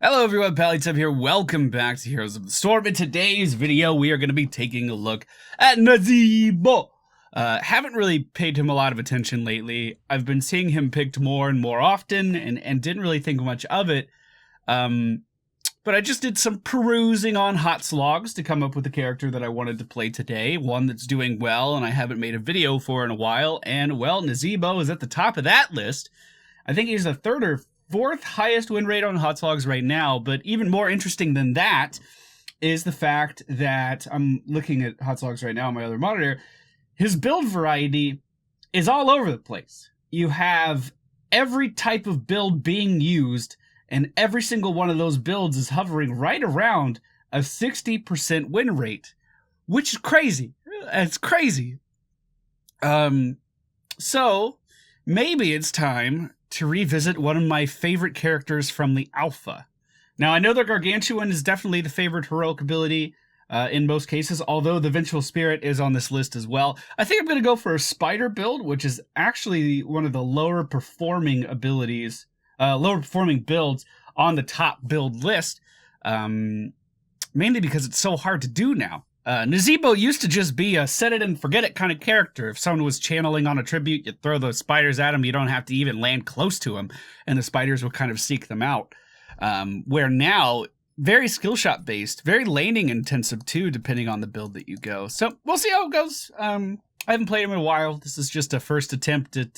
Hello everyone, Pallytub here. Welcome back to Heroes of the Storm. In today's video, we are going to be taking a look at Nazeebo. Haven't really paid him a lot of attention lately. I've been seeing him picked more and more often and didn't really think much of it. But I just did some perusing on hot slogs to come up with a character that I wanted to play today. One that's doing well and I haven't made a video for in a while. And well, Nazeebo is at the top of that list. I think he's the third or fourth highest win rate on hot slogs right now, but even more interesting than that is the fact that I'm looking at hot slogs right now on my other monitor. His build variety is all over the place. You have every type of build being used, and every single one of those builds is hovering right around a 60% win rate, which is crazy. It's crazy. So maybe it's time to revisit one of my favorite characters from the alpha. Now, I know the Gargantuan is definitely the favorite heroic ability in most cases, although the Vengeful Spirit is on this list as well. I think I'm going to go for a spider build, which is actually one of the lower performing abilities, lower performing builds on the top build list, mainly because it's so hard to do now. Nazeebo used to just be a set it and forget it kind of character. If someone was channeling on a tribute, you'd throw those spiders at him. You don't have to even land close to him, and the spiders will kind of seek them out. Where now, very skill shot based, very laning intensive too, depending on the build that you go. So we'll see how it goes. I haven't played him in a while. This is just a first attempt at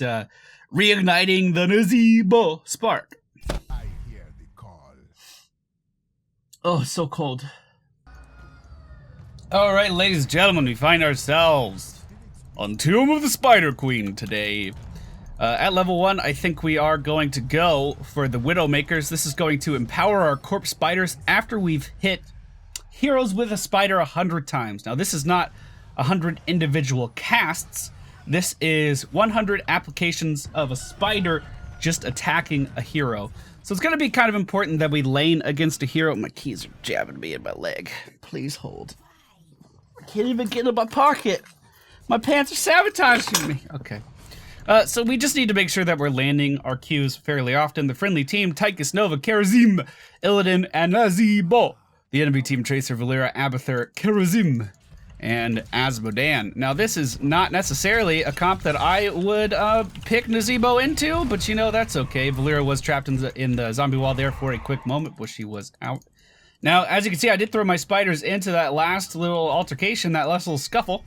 reigniting the Nazeebo spark. I hear the call. Oh, it's so cold. Alright, ladies and gentlemen, we find ourselves on Tomb of the Spider Queen today. At level 1, I think we are going to go for the Widowmakers. This is going to empower our corpse spiders after we've hit heroes with a spider 100 times. Now, this is not 100 individual casts. This is 100 applications of a spider just attacking a hero. So it's going to be kind of important that we lane against a hero. My keys are jabbing me in my leg. Please hold. Can't even get in my pocket. My pants are sabotaging me. Okay. So we just need to make sure that we're landing our Qs fairly often. The friendly team, Tychus, Nova, Karazim, Illidan, and Nazeebo. The enemy team, Tracer, Valera, Abathur, Karazim, and Asmodan. Now, this is not necessarily a comp that I would pick Nazeebo into, but you know, that's okay. Valera was trapped in the zombie wall there for a quick moment, but she was out. Now, as you can see, I did throw my spiders into that last little altercation, that last little scuffle,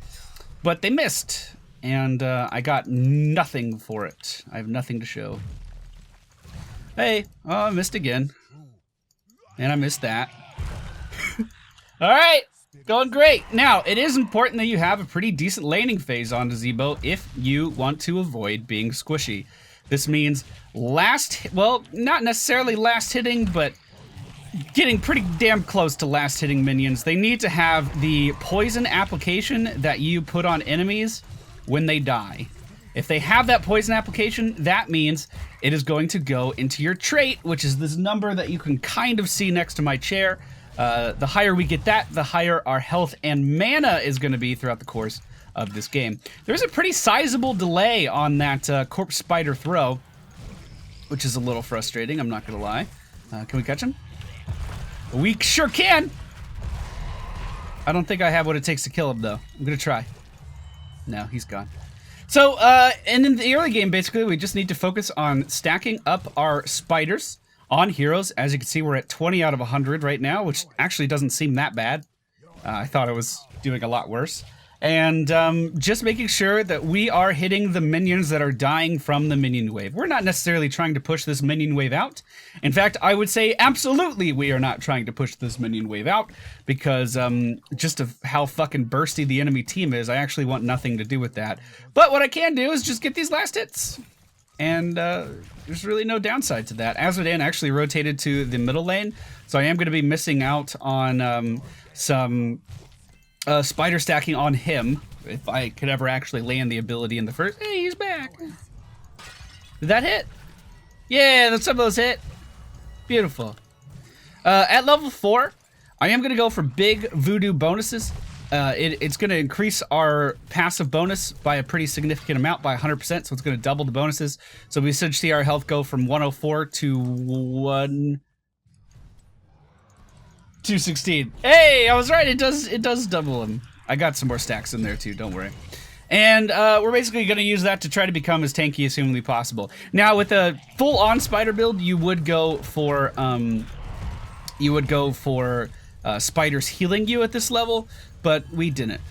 but they missed, and I got nothing for it. I have nothing to show. Hey, oh, I missed again. And I missed that. All right, going great. Now, it is important that you have a pretty decent laning phase on Nazeebo if you want to avoid being squishy. This means well, not necessarily last hitting, but getting pretty damn close to last hitting minions. They need to have the poison application that you put on enemies when they die. If they have that poison application, that means it is going to go into your trait, which is this number that you can kind of see next to my chair. The higher we get that, the higher our health and mana is going to be throughout the course of this game. There's a pretty sizable delay on that corpse spider throw, which is a little frustrating, I'm not going to lie. Can we catch him? We sure can. I don't think I have what it takes to kill him, though. I'm gonna try. No, he's gone. So, and in the early game, basically, we just need to focus on stacking up our spiders on heroes. As you can see, we're at 20 out of 100 right now, which actually doesn't seem that bad. I thought I was doing a lot worse. And just making sure that we are hitting the minions that are dying from the minion wave. We're not necessarily trying to push this minion wave out. In fact, I would say absolutely we are not trying to push this minion wave out, because just of how fucking bursty the enemy team is, I actually want nothing to do with that. But what I can do is just get these last hits. And there's really no downside to that. Asmodan actually rotated to the middle lane, so I am going to be missing out on some spider stacking on him, if I could ever actually land the ability in the first. Hey, he's back. Did that hit? Yeah, some of those hit. Beautiful. At level 4, I am going to go for big voodoo bonuses. It's going to increase our passive bonus by a pretty significant amount, by 100%, so it's going to double the bonuses. So we should see our health go from 104 to 216. Hey, I was right. It does double him. I got some more stacks in there too. Don't worry. And we're basically going to use that to try to become as tanky as humanly possible. Now, with a full-on spider build, you would go for spiders healing you at this level, but we didn't.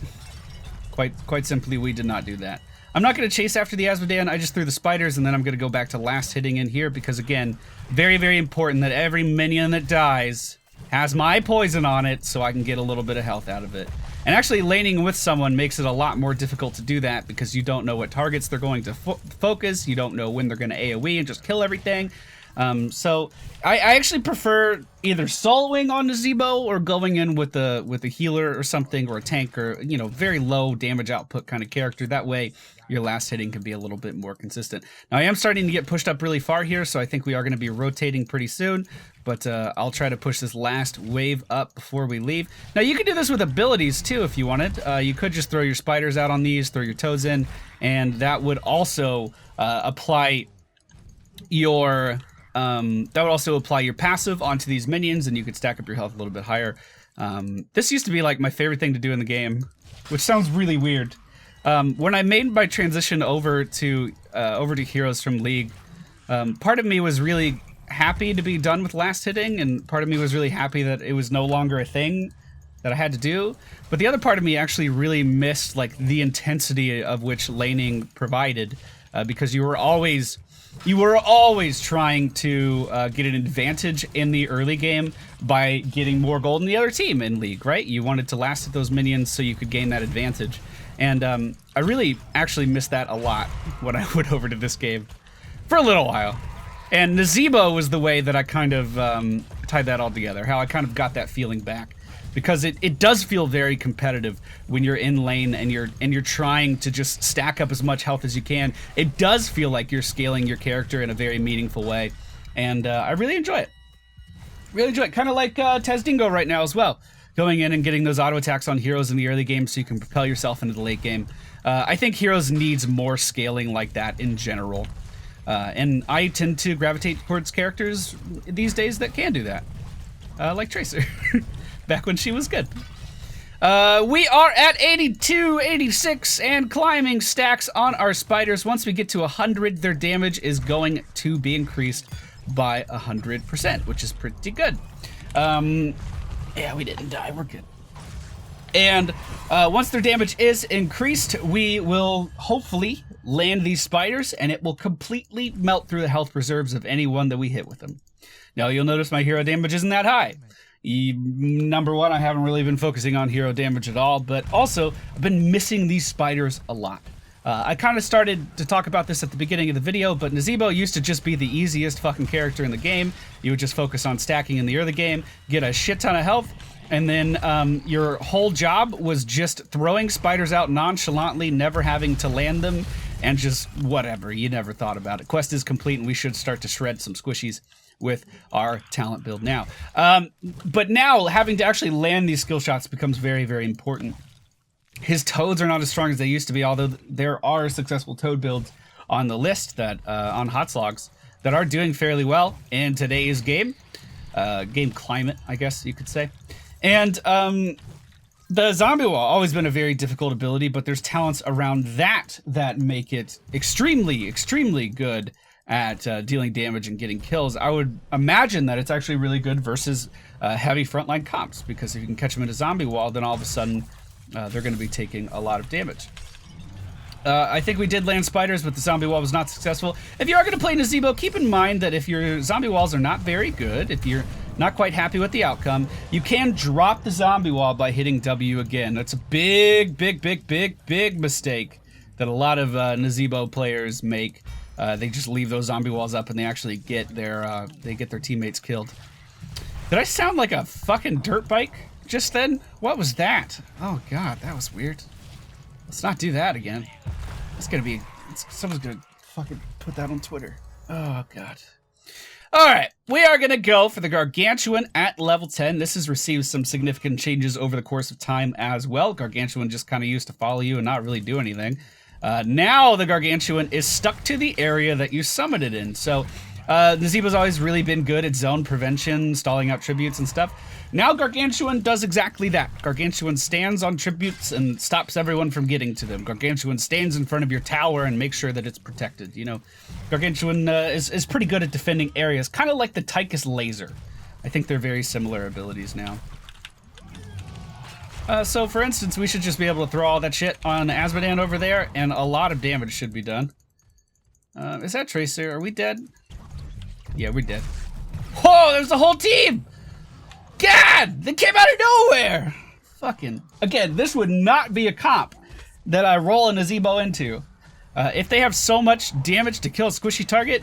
Quite simply, we did not do that. I'm not going to chase after the Asmodean. I just threw the spiders, and then I'm going to go back to last hitting in here because, again, very, very important that every minion that dies has my poison on it so I can get a little bit of health out of it. And actually, laning with someone makes it a lot more difficult to do that because you don't know what targets they're going to focus. You don't know when they're going to AoE and just kill everything. So I actually prefer either soloing on Nazeebo or going in with a healer or something, or a tank, or, you know, very low damage output kind of character. That way your last hitting can be a little bit more consistent. Now I am starting to get pushed up really far here, so I think we are going to be rotating pretty soon, but I'll try to push this last wave up before we leave. Now you can do this with abilities too if you wanted. You could just throw your spiders out on these, throw your toes in, and that would also apply your passive onto these minions, and you could stack up your health a little bit higher. This used to be like my favorite thing to do in the game, which sounds really weird. When I made my transition over to Heroes from League, part of me was really happy to be done with last hitting, and part of me was really happy that it was no longer a thing that I had to do. But the other part of me actually really missed like the intensity of which laning provided, because you were always trying to get an advantage in the early game by getting more gold than the other team in League, right? You wanted to last at those minions so you could gain that advantage. And I really actually missed that a lot when I went over to this game for a little while. And Nazeebo was the way that I kind of tied that all together, how I kind of got that feeling back. Because it does feel very competitive when you're in lane and you're trying to just stack up as much health as you can. It does feel like you're scaling your character in a very meaningful way, and I really enjoy it. Really enjoy it. Kind of like Tezdingo right now as well, going in and getting those auto attacks on heroes in the early game so you can propel yourself into the late game. I think Heroes needs more scaling like that in general, and I tend to gravitate towards characters these days that can do that, like Tracer. Back when she was good. We are at 82, 86, and climbing stacks on our spiders. Once we get to 100, their damage is going to be increased by 100%, which is pretty good. Yeah, we didn't die, we're good. And once their damage is increased, we will hopefully land these spiders, and it will completely melt through the health reserves of anyone that we hit with them. Now, you'll notice my hero damage isn't that high. Number one, I haven't really been focusing on hero damage at all, but also I've been missing these spiders a lot. I kind of started to talk about this at the beginning of the video, but Nazeebo used to just be the easiest fucking character in the game. You would just focus on stacking in the early game, get a shit ton of health, and then your whole job was just throwing spiders out nonchalantly, never having to land them, and just whatever. You never thought about it. Quest is complete, and we should start to shred some squishies with our talent build now. But now, having to actually land these skill shots becomes very, very important. His toads are not as strong as they used to be, although there are successful toad builds on the list that on Hotslogs that are doing fairly well in today's game. Game climate, I guess you could say. And the zombie wall, always been a very difficult ability, but there's talents around that make it extremely, extremely good at dealing damage and getting kills. I would imagine that it's actually really good versus heavy frontline comps, because if you can catch them in a zombie wall, then all of a sudden they're going to be taking a lot of damage. I think we did land spiders, but the zombie wall was not successful. If you are going to play Nazeebo, keep in mind that if your zombie walls are not very good, if you're not quite happy with the outcome, you can drop the zombie wall by hitting W again. That's a big, big, big, big, big mistake that a lot of Nazeebo players make. They just leave those zombie walls up and they actually get their teammates killed. Did I sound like a fucking dirt bike just then? What was that? Oh god, that was weird. Let's not do that again. Someone's gonna fucking put that on Twitter. Oh god. Alright, we are gonna go for the Gargantuan at level 10. This has received some significant changes over the course of time as well. Gargantuan just kind of used to follow you and not really do anything. Now the Gargantuan is stuck to the area that you summoned it in. So Nazeebo's always really been good at zone prevention, stalling out tributes and stuff. Now Gargantuan does exactly that. Gargantuan stands on tributes and stops everyone from getting to them. Gargantuan stands in front of your tower and makes sure that it's protected. You know, Gargantuan is pretty good at defending areas, kind of like the Tychus laser. I think they're very similar abilities now. So for instance, we should just be able to throw all that shit on Azmodan over there, and a lot of damage should be done. Is that Tracer? Are we dead? Yeah, we're dead. Whoa, there's a whole team! God, they came out of nowhere! Fucking, again, this would not be a comp that I roll a Nazeebo into. If they have so much damage to kill a squishy target,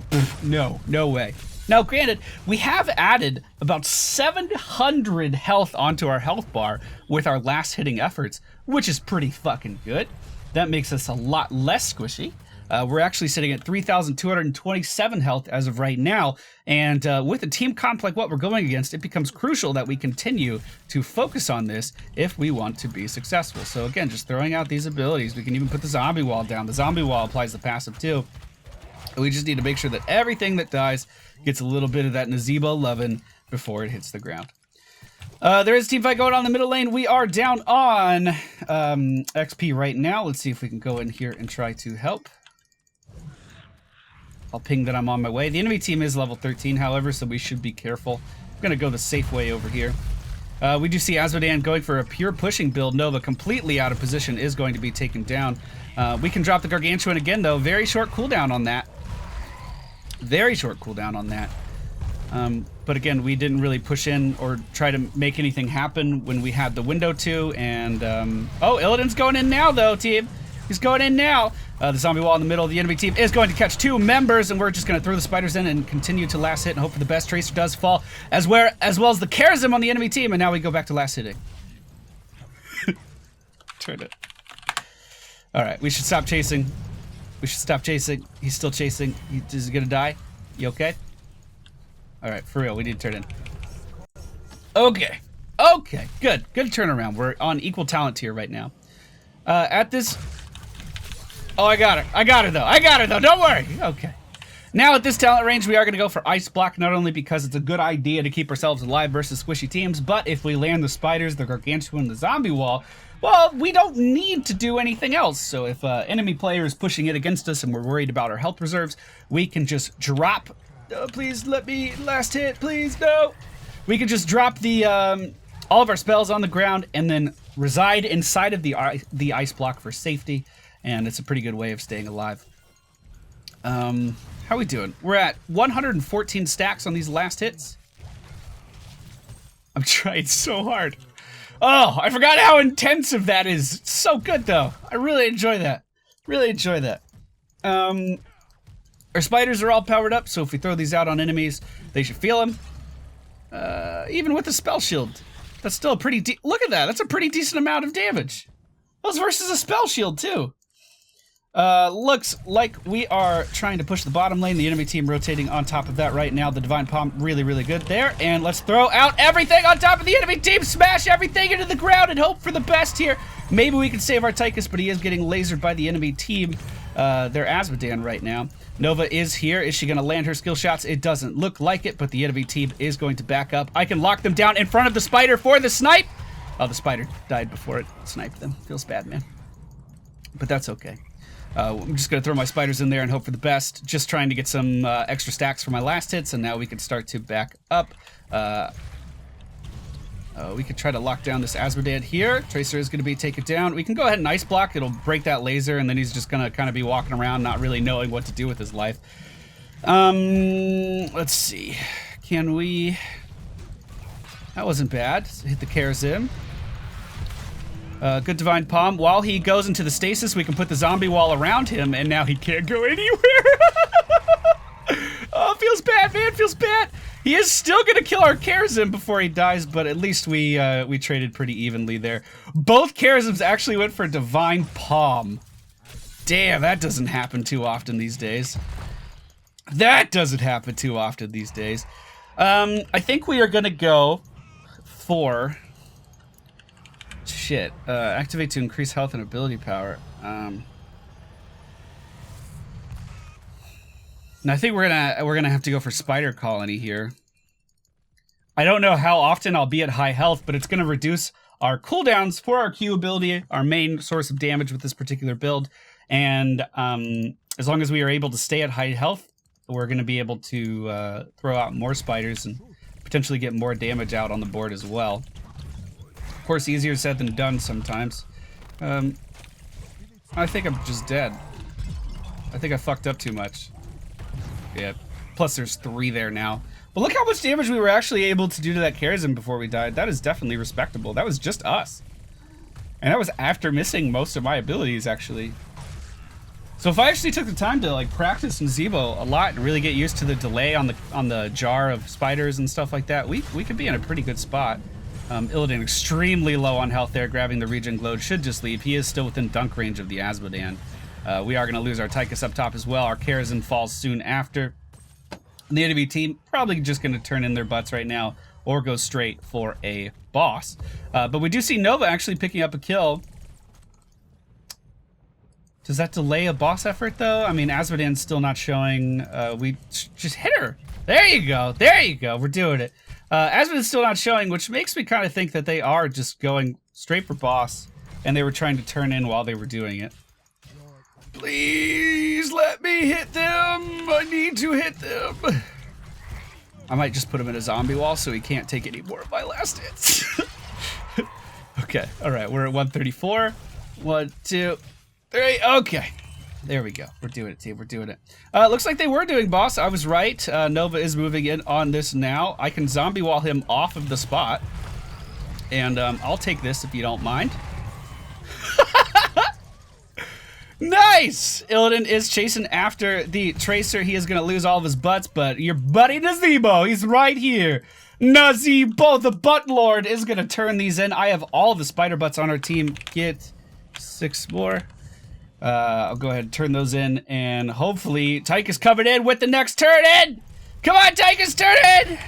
no way. Now, granted, we have added about 700 health onto our health bar with our last hitting efforts, which is pretty fucking good. That makes us a lot less squishy. We're actually sitting at 3,227 health as of right now, and with a team comp like what we're going against, it becomes crucial that we continue to focus on this if we want to be successful. So again, just throwing out these abilities. We can even put the zombie wall down. The zombie wall applies the passive too. We just need to make sure that everything that dies gets a little bit of that Nazeebo lovin' before it hits the ground. There is a team fight going on in the middle lane. We are down on XP right now. Let's see if we can go in here and try to help. I'll ping that I'm on my way. The enemy team is level 13, however, so we should be careful. I'm going to go the safe way over here. We do see Azmodan going for a pure pushing build. Nova, completely out of position, is going to be taken down. We can drop the Gargantuan again, though. Very short cooldown on that. Very short cooldown on that. But again, we didn't really push in or try to make anything happen when we had the window to. And, oh, Illidan's going in now, though, team. He's going in now. The zombie wall in the middle of the enemy team is going to catch 2 members, and we're just going to throw the spiders in and continue to last hit and hope for the best. Tracer does fall, as well as the Charism on the enemy team, and now we go back to last hitting. Turn it. All right, we should stop chasing. We should stop chasing. He's still chasing. Is he going to die? You okay? All right, for real, we need to turn in. Okay. Okay, good. Good turnaround. We're on equal talent tier right now. At this... Oh, I got her. I got her, though. I got her, though. Don't worry. Okay. Now, at this talent range, we are going to go for Ice Block, not only because it's a good idea to keep ourselves alive versus squishy teams, but if we land the spiders, the Gargantuan, the zombie wall, well, we don't need to do anything else. So if enemy player is pushing it against us and we're worried about our health reserves, we can just drop... please let me last hit, please, no! We can just drop the all of our spells on the ground and then reside inside of the ice block for safety, and it's a pretty good way of staying alive. How are we doing? We're at 114 stacks on these last hits. I'm trying so hard. Oh, I forgot how intensive that is. It's so good, though. I really enjoy that. Really enjoy that. Our spiders are all powered up, so if we throw these out on enemies, they should feel them. Even with a spell shield, that's still a pretty look at that. That's a pretty decent amount of damage. Those versus a spell shield, too. Looks like we are trying to push the bottom lane. The enemy team rotating on top of that right now. The Divine Palm really, really good there. And let's throw out everything on top of the enemy team. Smash everything into the ground and hope for the best here. Maybe we can save our Tychus, but he is getting lasered by the enemy team. They're Azmodan right now. Nova is here. Is she going to land her skill shots? It doesn't look like it, but the enemy team is going to back up. I can lock them down in front of the spider for the snipe. Oh, the spider died before it sniped them. Feels bad, man. But that's okay. I'm just going to throw my spiders in there and hope for the best. Just trying to get some extra stacks for my last hits, and now we can start to back up. We could try to lock down this Azmodan here. Tracer is going to be taken down. We can go ahead and ice block. It'll break that laser, and then he's just going to kind of be walking around not really knowing what to do with his life. Let's see. Can we... That wasn't bad. Hit the Charism. Good Divine Palm. While he goes into the stasis, we can put the zombie wall around him, and now he can't go anywhere. Oh, feels bad, man. Feels bad. He is still going to kill our Charism before he dies, but at least we traded pretty evenly there. Both Charisms actually went for Divine Palm. Damn, that doesn't happen too often these days. That doesn't happen too often these days. I think we are going to go for... Shit. Activate to increase health and ability power. And I think we're gonna have to go for Spider Colony here. I don't know how often I'll be at high health, but it's gonna reduce our cooldowns for our Q ability, our main source of damage with this particular build. And as long as we are able to stay at high health, we're gonna be able to throw out more spiders and potentially get more damage out on the board as well. Of course, easier said than done sometimes. I think I'm just dead. I think I fucked up too much. Yeah, plus there's 3 there now. But look how much damage we were actually able to do to that Charism before we died. That is definitely respectable. That was just us. And that was after missing most of my abilities, actually. So if I actually took the time to like practice Nazeebo a lot and really get used to the delay on the jar of spiders and stuff like that, we could be in a pretty good spot. Illidan extremely low on health there, grabbing the regen globe, should just leave. He is still within dunk range of the Azmodan. We are going to lose our Tychus up top as well. Our Charism falls soon after. And the enemy team probably just going to turn in their butts right now or go straight for a boss. But we do see Nova actually picking up a kill. Does that delay a boss effort, though? I mean, Azmodan's still not showing. We just hit her. There you go. There you go. We're doing it. Azmodan's still not showing, which makes me kind of think that they are just going straight for boss, and they were trying to turn in while they were doing it. Please let me hit them. I need to hit them. I might just put him in a zombie wall so he can't take any more of my last hits. Okay. All right. We're at 134. 1, 2, 3. Okay. There we go. We're doing it, team. We're doing it. Looks like they were doing boss. I was right. Nova is moving in on this now. I can zombie wall him off of the spot. And I'll take this if you don't mind. Nice! Illidan is chasing after the Tracer. He is going to lose all of his butts, but your buddy Nazeebo, he's right here. Nazeebo, the butt lord, is going to turn these in. I have all the spider butts on our team. Get 6 more. I'll go ahead and turn those in, and hopefully Tychus coming in with the next turn in. Come on, Tychus, turn in.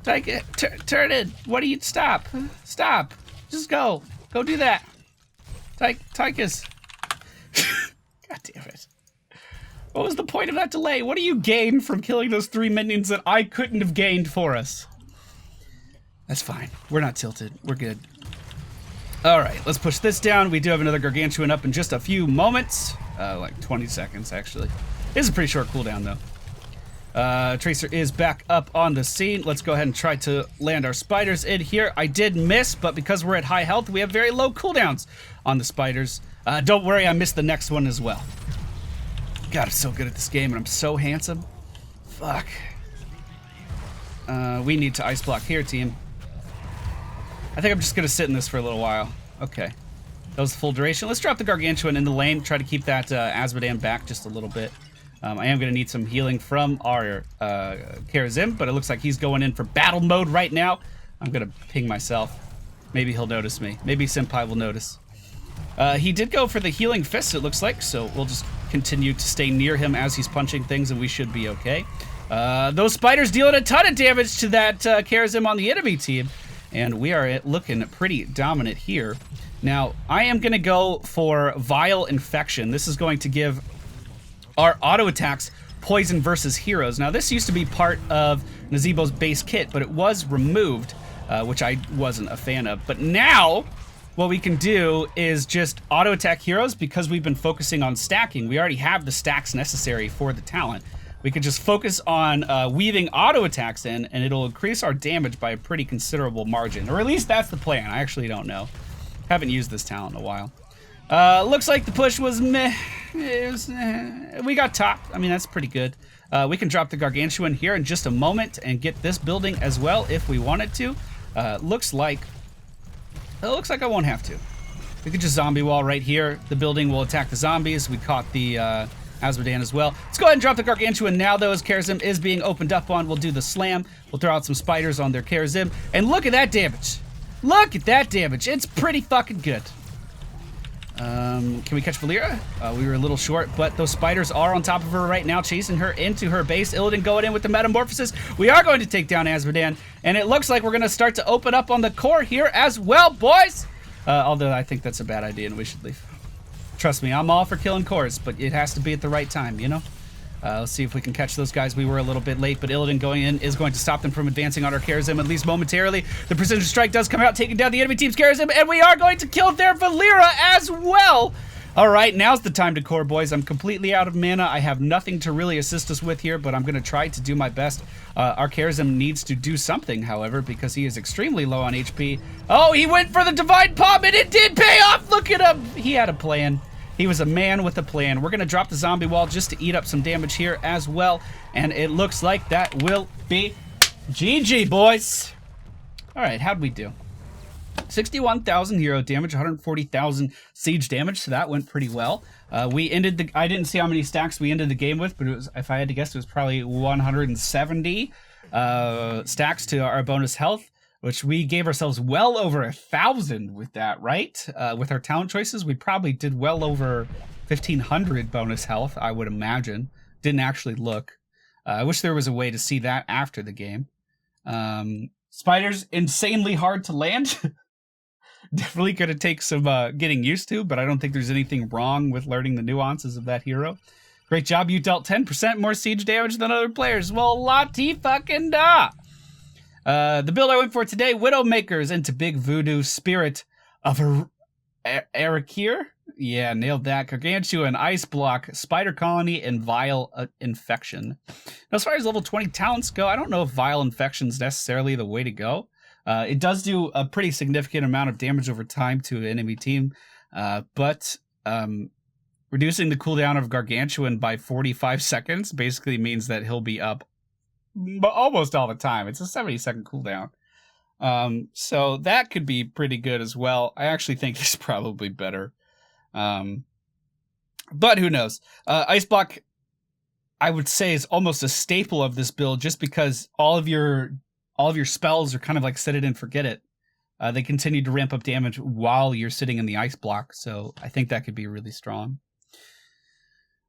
Tychus, turn in. What do you, stop. Stop. Just go. Go do that. Tychus. God damn it. What was the point of that delay? What do you gain from killing those 3 minions that I couldn't have gained for us? That's fine. We're not tilted. We're good. Alright, let's push this down. We do have another Gargantuan up in just a few moments. Like 20 seconds, actually. This is a pretty short cooldown, though. Tracer is back up on the scene. Let's go ahead and try to land our spiders in here. I did miss, but because we're at high health, we have very low cooldowns on the spiders. Don't worry, I missed the next one as well. God, I'm so good at this game, and I'm so handsome. Fuck. We need to ice block here, team. I think I'm just going to sit in this for a little while. Okay. That was the full duration. Let's drop the Gargantuan in the lane. Try to keep that Azmodan back just a little bit. I am going to need some healing from our Charizim, but it looks like he's going in for battle mode right now. I'm going to ping myself. Maybe he'll notice me. Maybe Senpai will notice. He did go for the healing fist, it looks like, so we'll just continue to stay near him as he's punching things, and we should be okay. Those spiders dealing a ton of damage to that Charizim on the enemy team, and we are looking pretty dominant here. Now, I am going to go for Vile Infection. This is going to give our auto attacks poison versus heroes. Now, this used to be part of Nazeebo's base kit, but it was removed, which I wasn't a fan of. But now, what we can do is just auto attack heroes because we've been focusing on stacking. We already have the stacks necessary for the talent. We could just focus on weaving auto attacks in, and it'll increase our damage by a pretty considerable margin. Or at least that's the plan. I actually don't know. Haven't used this talent in a while. Looks like the push was meh. We got topped. I mean, that's pretty good. We can drop the Gargantuan here in just a moment and get this building as well if we wanted to. Looks like I won't have to. We could just zombie wall right here. The building will attack the zombies. We caught the Azmodan as well. Let's go ahead and drop the Gargantuan now, though, as Charizim is being opened up on. We'll do the slam. We'll throw out some spiders on their Charizim. And look at that damage. Look at that damage. It's pretty fucking good. Can we catch Valera? We were a little short, but those spiders are on top of her right now, chasing her into her base. Illidan going in with the Metamorphosis. We are going to take down Azmodan, and it looks like we're going to start to open up on the core here as well, boys! Although I think that's a bad idea and we should leave. Trust me, I'm all for killing cores, but it has to be at the right time, you know? Let's see if we can catch those guys. We were a little bit late, but Illidan going in is going to stop them from advancing on our Karazim, at least momentarily. The precision strike does come out, taking down the enemy team's Karazim, and we are going to kill their Valera as well. All right, now's the time to core, boys. I'm completely out of mana. I have nothing to really assist us with here, but I'm going to try to do my best. Our Karazim needs to do something, however, because he is extremely low on HP. Oh, he went for the Divine Palm, and it did pay off. Look at him. He had a plan. He was a man with a plan. We're going to drop the zombie wall just to eat up some damage here as well. And it looks like that will be GG, boys. All right, how'd we do? 61,000 hero damage, 140,000 siege damage, so that went pretty well. We ended the... I didn't see how many stacks we ended the game with, but it was, if I had to guess, it was probably 170 stacks to our bonus health, which we gave ourselves well over 1,000 with that, right? With our talent choices, we probably did well over 1,500 bonus health, I would imagine. Didn't actually look. I wish there was a way to see that after the game. Spiders, insanely hard to land. Definitely going to take some getting used to, but I don't think there's anything wrong with learning the nuances of that hero. Great job, you dealt 10% more siege damage than other players. Well, la-ti-fucking-da! The build I went for today, Widowmakers into Big Voodoo Spirit of Erekir. Yeah, nailed that. Gargantua, Ice Block, Spider Colony, and Vile Infection. Now, as far as level 20 talents go, I don't know if Vile Infection is necessarily the way to go. It does do a pretty significant amount of damage over time to an enemy team, but reducing the cooldown of Gargantuan by 45 seconds basically means that he'll be up almost all the time. It's a 70-second cooldown. So that could be pretty good as well. I actually think it's probably better. But who knows? Ice Block, I would say, is almost a staple of this build just because all of your spells are kind of like set it and forget it. They continue to ramp up damage while you're sitting in the Ice Block, so I think that could be really strong.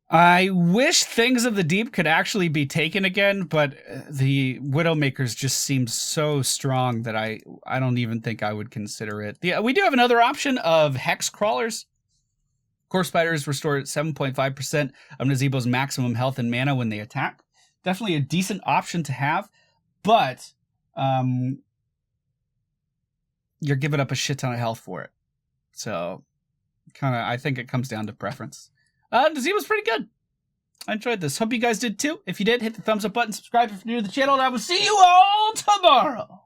I wish Things of the Deep could actually be taken again, but the Widowmakers just seem so strong that I don't even think I would consider it. We do have another option of Hex Crawlers. Core Spiders restore 7.5% of Nazeebo's maximum health and mana when they attack. Definitely a decent option to have, but you're giving up a shit ton of health for it. So, I think it comes down to preference. Nazeebo's pretty good. I enjoyed this. Hope you guys did too. If you did, hit the thumbs up button, subscribe if you're new to the channel, and I will see you all tomorrow.